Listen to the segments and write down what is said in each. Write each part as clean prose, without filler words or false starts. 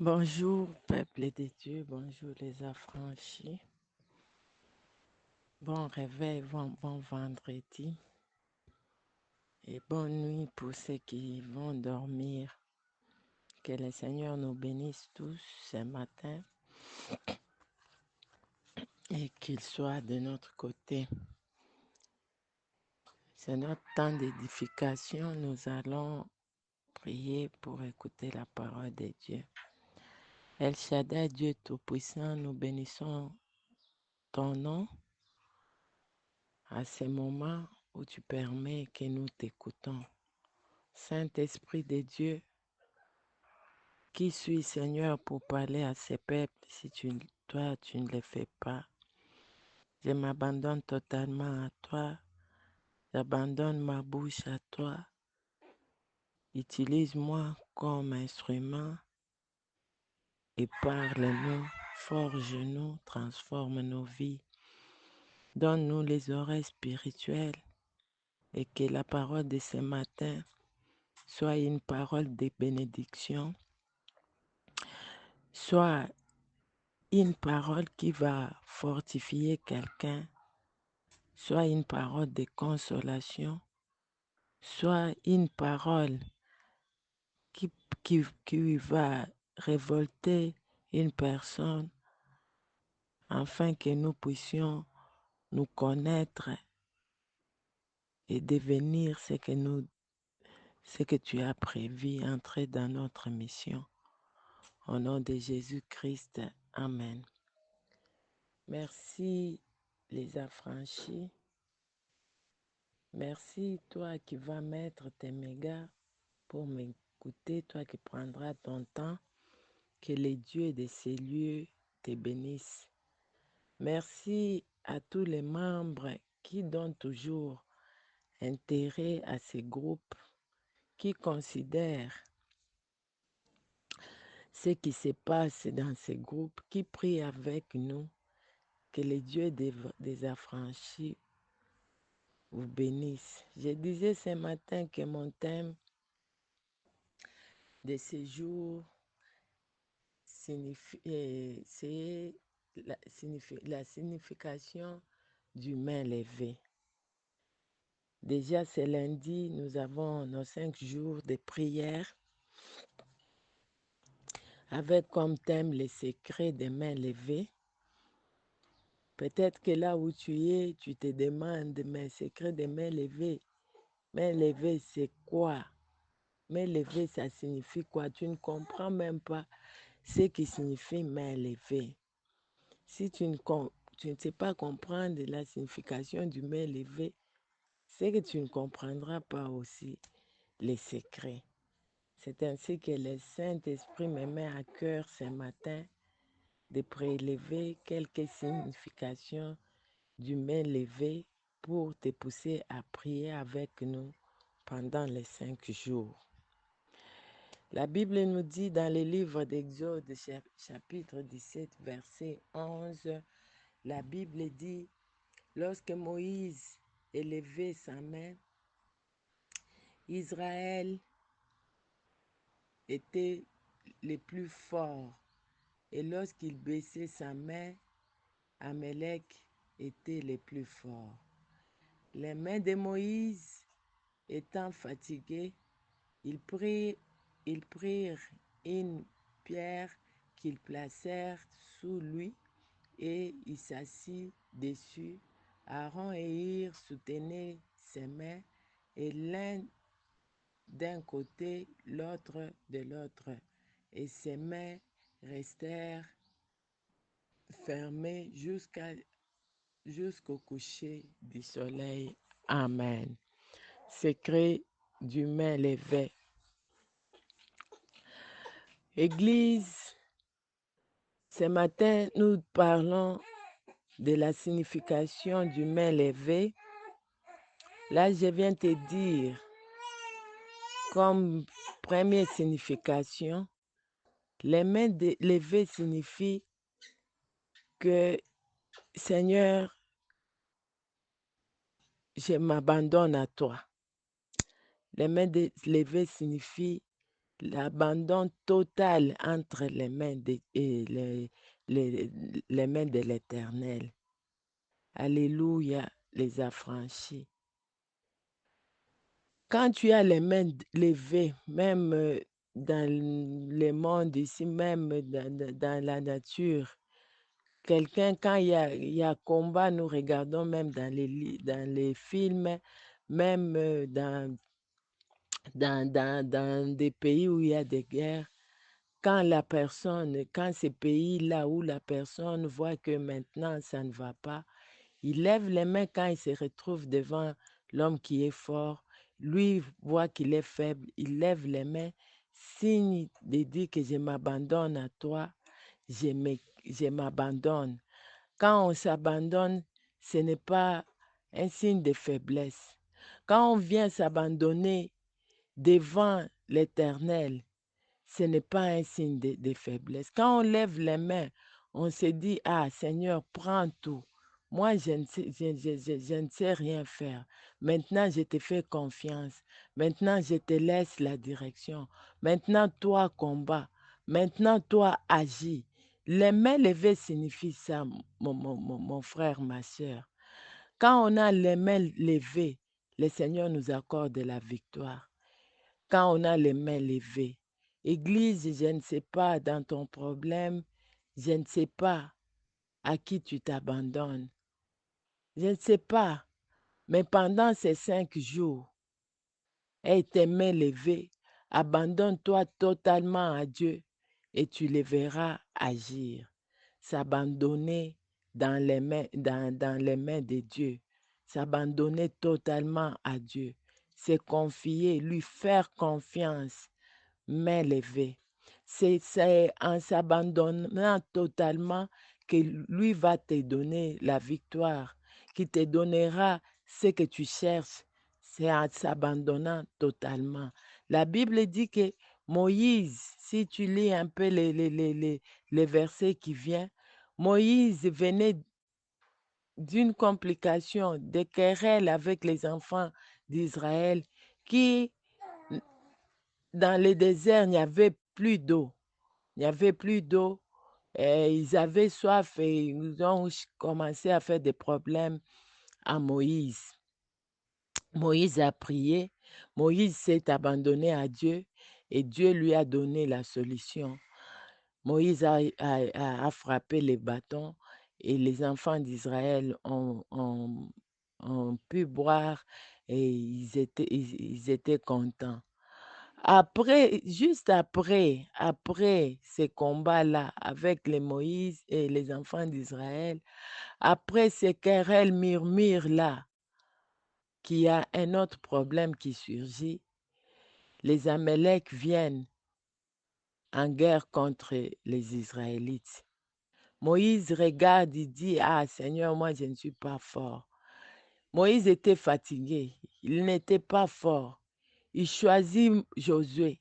Bonjour, peuple de Dieu, bonjour les affranchis. Bon réveil, bon vendredi et bonne nuit pour ceux qui vont dormir. Que le Seigneur nous bénisse tous ce matin et qu'il soit de notre côté. C'est notre temps d'édification. Nous allons prier pour écouter la parole de Dieu. El Shaddai, Dieu Tout-Puissant, nous bénissons ton nom à ces moments où tu permets que nous t'écoutons. Saint-Esprit de Dieu, qui suis Seigneur pour parler à ces peuples si toi, tu ne le fais pas? Je m'abandonne totalement à toi. J'abandonne ma bouche à toi. Utilise-moi comme instrument et parle-nous, forge-nous, transforme nos vies. Donne-nous les oreilles spirituelles et que la parole de ce matin soit une parole de bénédiction, soit une parole qui va fortifier quelqu'un, soit une parole de consolation, soit une parole qui, qui va révolter une personne afin que nous puissions nous connaître et devenir ce que tu as prévu, entrer dans notre mission. Au nom de Jésus-Christ, Amen. Merci les affranchis. Merci toi qui vas mettre tes mégas pour m'écouter, toi qui prendras ton temps. Que les dieux de ces lieux te bénissent. Merci à tous les membres qui donnent toujours intérêt à ces groupes, qui considèrent ce qui se passe dans ces groupes, qui prient avec nous. Que les dieux des affranchis vous bénissent. Je disais ce matin que mon thème de ce jour, c'est la signification du main levée. Déjà, c'est lundi, nous avons nos 5 jours de prière avec comme thème les secrets des mains levées. Peut-être que là où tu es, tu te demandes, mais secret des mains levées c'est quoi? Main levée, ça signifie quoi? Tu ne comprends même pas ce qui signifie main levée. Si tu ne sais pas comprendre la signification du main levée, c'est que tu ne comprendras pas aussi les secrets. C'est ainsi que le Saint-Esprit me met à cœur ce matin de prélever quelques significations du main levée pour te pousser à prier avec nous pendant les 5 jours. La Bible nous dit dans le livre d'Exode, chapitre 17, verset 11, la Bible dit, lorsque Moïse élevait sa main, Israël était le plus fort. Et lorsqu'il baissait sa main, Amalek était le plus fort. Les mains de Moïse étant fatiguées, ils prirent une pierre qu'ils placèrent sous lui et il s'assit dessus. Aaron et Hur soutenaient ses mains et l'un d'un côté, l'autre de l'autre, et ses mains restèrent fermées jusqu'au coucher du soleil. Amen. Secret du main levée. Église, ce matin, nous parlons de la signification du main levée. Là, je viens te dire, comme première signification, les mains levées signifient que, Seigneur, je m'abandonne à toi. Les mains levées signifient l'abandon total entre les mains les mains de l'Éternel. Alléluia, les affranchis. Quand tu as les mains levées, même dans le monde ici, même dans la nature, quelqu'un, quand il y a combat, nous regardons même dans les films, même dans des pays où il y a des guerres, quand ces pays-là où la personne voit que maintenant ça ne va pas, il lève les mains quand il se retrouve devant l'homme qui est fort. Lui voit qu'il est faible, il lève les mains, signe de dire que je m'abandonne à toi, je m'abandonne. Quand on s'abandonne, ce n'est pas un signe de faiblesse. Quand on vient s'abandonner devant l'Éternel, ce n'est pas un signe de faiblesse. Quand on lève les mains, on se dit, ah Seigneur, prends tout. Moi, je ne sais rien faire. Maintenant, je te fais confiance. Maintenant, je te laisse la direction. Maintenant, toi, combat. Maintenant, toi, agis. Les mains levées signifient ça, mon frère, ma soeur. Quand on a les mains levées, le Seigneur nous accorde la victoire. Quand on a les mains levées, Église, je ne sais pas dans ton problème, je ne sais pas à qui tu t'abandonnes. Je ne sais pas, mais pendant ces 5 jours, aie tes mains levées, abandonne-toi totalement à Dieu et tu les verras agir. S'abandonner dans les mains de Dieu, s'abandonner totalement à Dieu, se confier, lui faire confiance, main levée. C'est en s'abandonnant totalement que lui va te donner la victoire, qui te donnera ce que tu cherches. C'est en s'abandonnant totalement. La Bible dit que Moïse, si tu lis un peu les versets qui viennent, Moïse venait d'une complication, de querelles avec les enfants d'Israël qui, dans le désert, il n'y avait plus d'eau. Il n'y avait plus d'eau. Et ils avaient soif et ils ont commencé à faire des problèmes à Moïse. Moïse a prié, Moïse s'est abandonné à Dieu et Dieu lui a donné la solution. Moïse a frappé les bâtons et les enfants d'Israël ont pu boire et ils étaient contents. Après, juste après ces combats-là avec les Moïse et les enfants d'Israël, après ces querelles murmures-là, qu'il y a un autre problème qui surgit, les Amaleks viennent en guerre contre les Israélites. Moïse regarde, il dit, ah Seigneur, moi je ne suis pas fort. Moïse était fatigué, il n'était pas fort. Il choisit Josué.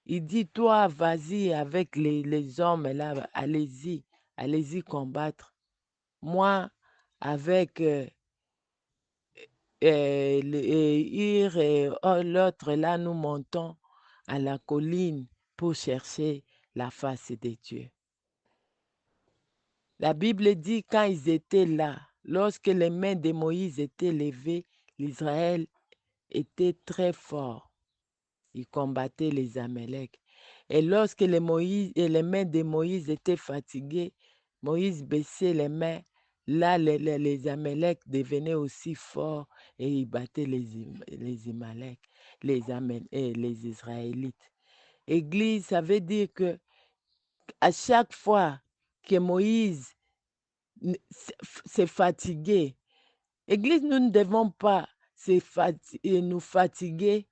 Il dit, toi, vas-y avec les hommes là, allez-y, allez-y combattre. Moi, avec Hur et l'autre là, nous montons à la colline pour chercher la face de Dieu. La Bible dit, quand ils étaient là, lorsque les mains de Moïse étaient levées, l'Israël était très fort. Il combattait les Amaleks. Et lorsque les mains de Moïse étaient fatiguées, Moïse baissait les mains. Là, les Amaleks devenaient aussi forts et ils battaient les Amaleks, les Israélites. Église, ça veut dire que à chaque fois que Moïse s'est fatigué, Église, nous ne devons pas nous fatiguer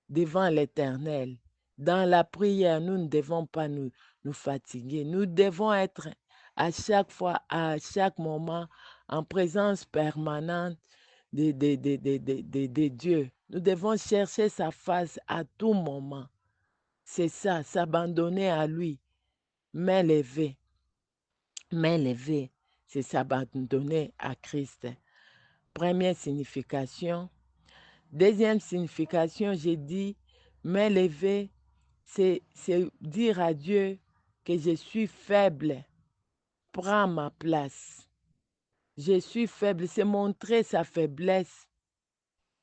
devant l'Éternel. Dans la prière, nous ne devons pas nous fatiguer. Nous devons être à chaque fois, à chaque moment, en présence permanente de Dieu. Nous devons chercher sa face à tout moment. C'est ça, s'abandonner à lui. Main levée. Main levée, c'est s'abandonner à Christ. Première signification. Deuxième signification, j'ai dit, main levée, c'est dire à Dieu que je suis faible, prends ma place. Je suis faible, c'est montrer sa faiblesse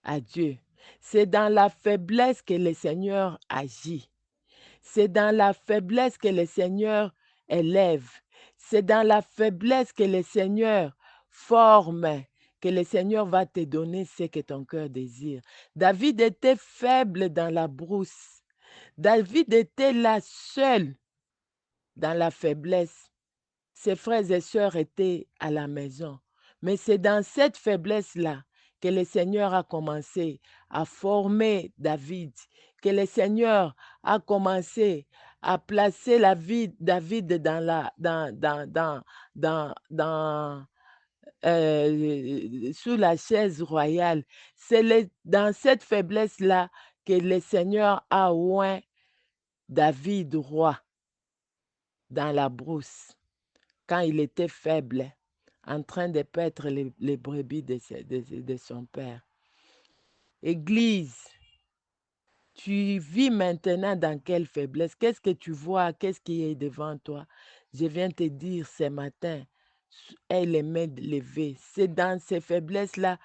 à Dieu. C'est dans la faiblesse que le Seigneur agit. C'est dans la faiblesse que le Seigneur élève. C'est dans la faiblesse que le Seigneur forme, que le Seigneur va te donner ce que ton cœur désire. David était faible dans la brousse. David était là seul dans la faiblesse. Ses frères et sœurs étaient à la maison. Mais c'est dans cette faiblesse-là que le Seigneur a commencé à former David, que le Seigneur a commencé à placer la vie David sous la chaise royale. C'est dans cette faiblesse-là que le Seigneur a oint David roi dans la brousse, quand il était faible, en train de paître les brebis de son père. Église, tu vis maintenant dans quelle faiblesse? Qu'est-ce que tu vois? Qu'est-ce qui est devant toi? Je viens te dire ce matin, aie les mains levées. C'est dans ces faiblesses-là,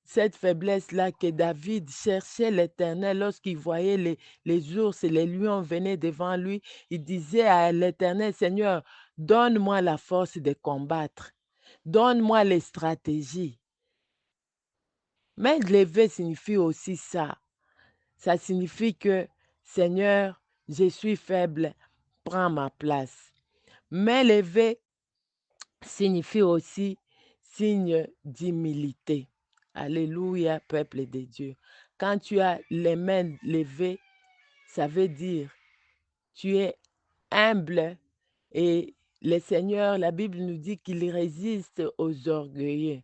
cette faiblesse-là, que David cherchait l'Éternel lorsqu'il voyait les ours et les lions venaient devant lui. Il disait à l'Éternel, Seigneur, donne-moi la force de combattre. Donne-moi les stratégies. Main levée signifie aussi ça. Ça signifie que, Seigneur, je suis faible, prends ma place. Main levée signifie aussi signe d'humilité. Alléluia, peuple de Dieu. Quand tu as les mains levées, ça veut dire tu es humble et le Seigneur, la Bible nous dit qu'il résiste aux orgueilleux.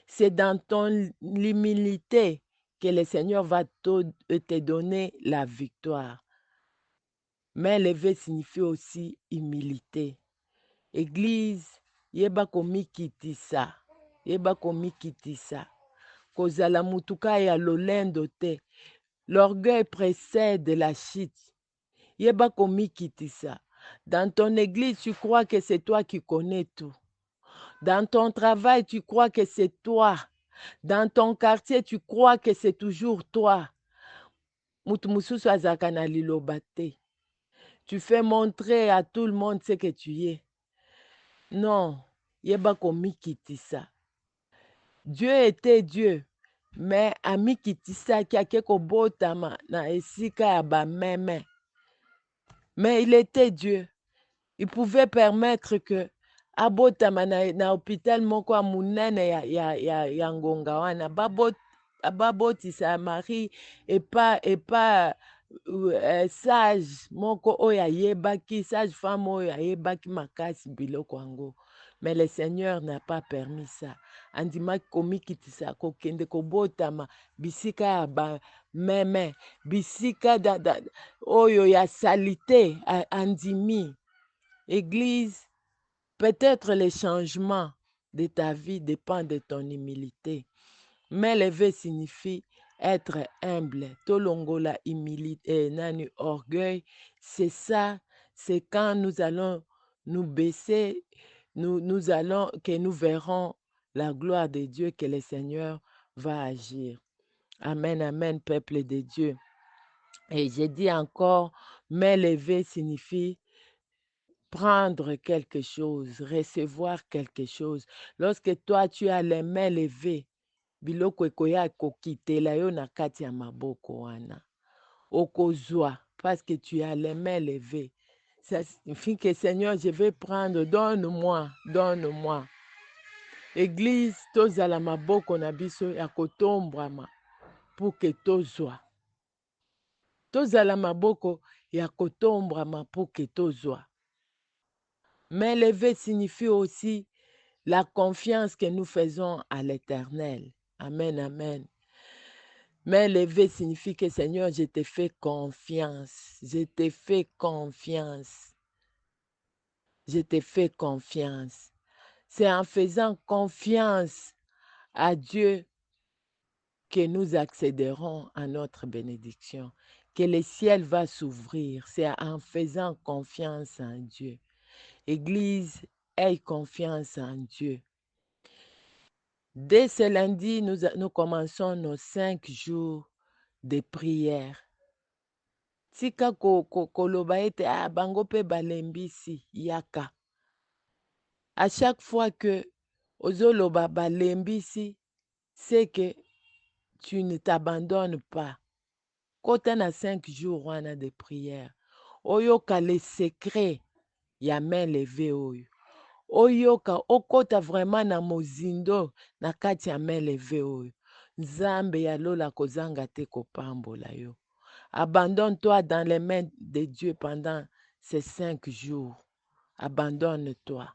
C'est dans ton humilité que le Seigneur va te donner la victoire. Main levée signifie aussi humilité. Église, yeba komikitisa. Yeba komikitisa. Kozala mutuka ya lolendo te. L'orgueil précède la chute. Yeba komikitisa. Dans ton église, tu crois que c'est toi qui connais tout. Dans ton travail, tu crois que c'est toi. Dans ton quartier, tu crois que c'est toujours toi. Mutu mususu azalaka na liloba te. Tu fais montrer à tout le monde ce que tu es. Non, yeba komikitisa. Dieu était Dieu, mais amikitisaki ake kobotama na esika ya bameme. Mais il était Dieu. Il pouvait permettre que abotama na hôpital moko ya monene ya ngonga wana babotisa Marie epa sage moko oyo ayebaki, sage femme oyo ayebaki makasi biloko yango. Mais le Seigneur n'a pas permis ça. Andimaki komikitisa kokende kobotama bisika ya bameme, bisika oyo ya salite andimi. Église, peut-être le changement de ta vie dépend de ton humilité. Mais lever signifie être humble. Tolongola humilité, nani orgueil, c'est ça, c'est quand nous allons nous baisser, que nous verrons la gloire de Dieu, que le Seigneur va agir. Amen, amen, peuple de Dieu. Et j'ai dit encore, mais lever signifie prendre quelque chose, recevoir quelque chose. Lorsque toi, tu as les mains levées, biloko ekoya kokitela yo na kati ya maboko wana. Okozwa, parce que tu as les mains levées. Ça signifie que Seigneur, je vais prendre, donne-moi, donne-moi. Église, tozala maboko na biso ya kotombwama pour que tozwa. Tozala maboko ya kotombwama pour que tozwa. Mais lever signifie aussi la confiance que nous faisons à l'Éternel. Amen, amen. Mais lever signifie que Seigneur, je te fais confiance. Je te fais confiance. Je te fais confiance. C'est en faisant confiance à Dieu que nous accéderons à notre bénédiction. que le ciel va s'ouvrir. C'est en faisant confiance en Dieu. Église, aie confiance en Dieu. Dès ce lundi, nous commençons nos 5 jours de prière. Tika koloba ete bango mpe balembisi yaka. À chaque fois que ozoloba balembisi, c'est que tu ne t'abandonnes pas. Kota na 5 jours wana de prière. Oyoka les secrets ya main levée oyo. Oyoka okota vraiment na mozindo na kati ya main levée oyo. Nzambe yalola kozanga te kopambola yo. Abandonne-toi dans les mains de Dieu pendant ces 5 jours. Abandonne-toi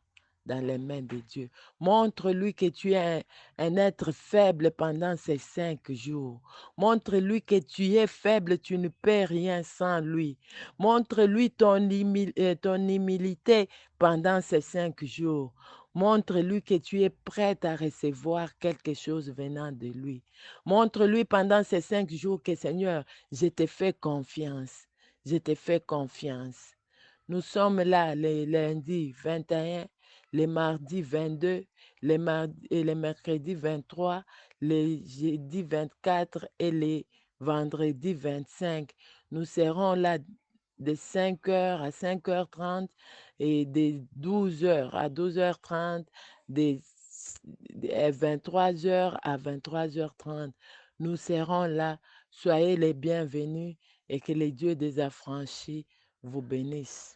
dans les mains de Dieu. Montre-lui que tu es un être faible pendant ces 5 jours. Montre-lui que tu es faible, tu ne peux rien sans lui. Montre-lui ton humilité pendant ces 5 jours. Montre-lui que tu es prête à recevoir quelque chose venant de lui. Montre-lui pendant ces 5 jours que Seigneur, je te fais confiance. Je te fais confiance. Nous sommes là les lundis 21, les mardis 22, les mercredis 23, les jeudis 24 et les vendredis 25. Nous serons là de 5 heures à 5h30 et de 12 heures à 12h30, de 23 heures à 23h30. Nous serons là. Soyez les bienvenus et que les dieux des affranchis vous bénissent.